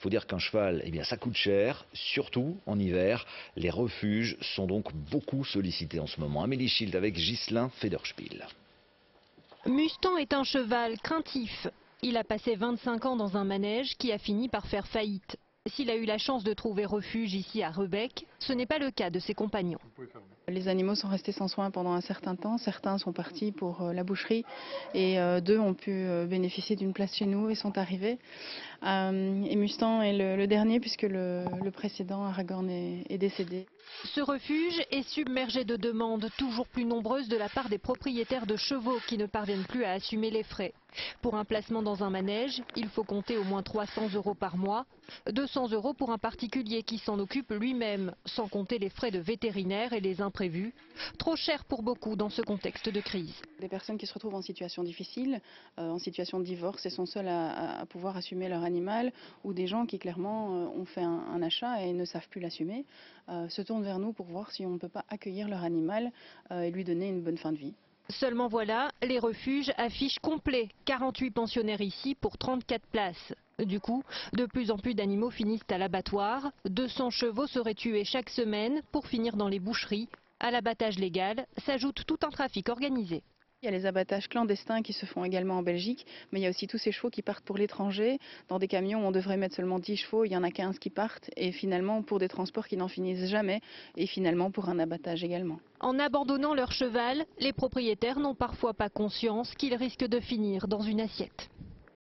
faut dire qu'un cheval, eh bien, ça coûte cher, surtout en hiver. Les refuges sont donc beaucoup sollicités en ce moment. Amélie Schild avec Ghislain Federspiel. Mustang est un cheval craintif. Il a passé 25 ans dans un manège qui a fini par faire faillite. S'il a eu la chance de trouver refuge ici à Rebec, ce n'est pas le cas de ses compagnons. Les animaux sont restés sans soins pendant un certain temps. Certains sont partis pour la boucherie et 2 ont pu bénéficier d'une place chez nous et sont arrivés. Et Mustang est le dernier puisque le précédent, Aragorn, est décédé. Ce refuge est submergé de demandes toujours plus nombreuses de la part des propriétaires de chevaux qui ne parviennent plus à assumer les frais. Pour un placement dans un manège, il faut compter au moins 300 € par mois, 200 € pour un particulier qui s'en occupe lui-même, sans compter les frais de vétérinaire et les imprévus. Trop cher pour beaucoup dans ce contexte de crise. Des personnes qui se retrouvent en situation difficile, en situation de divorce et sont seules à pouvoir assumer leur animal, ou des gens qui clairement ont fait un achat et ne savent plus l'assumer, se tournent vers nous pour voir si on ne peut pas accueillir leur animal et lui donner une bonne fin de vie. Seulement voilà, les refuges affichent complet. 48 pensionnaires ici pour 34 places. Du coup, de plus en plus d'animaux finissent à l'abattoir. 200 chevaux seraient tués chaque semaine pour finir dans les boucheries. À l'abattage légal s'ajoute tout un trafic organisé. Il y a les abattages clandestins qui se font également en Belgique, mais il y a aussi tous ces chevaux qui partent pour l'étranger. Dans des camions où on devrait mettre seulement 10 chevaux, il y en a 15 qui partent, et finalement pour des transports qui n'en finissent jamais, et finalement pour un abattage également. En abandonnant leur cheval, les propriétaires n'ont parfois pas conscience qu'ils risquent de finir dans une assiette.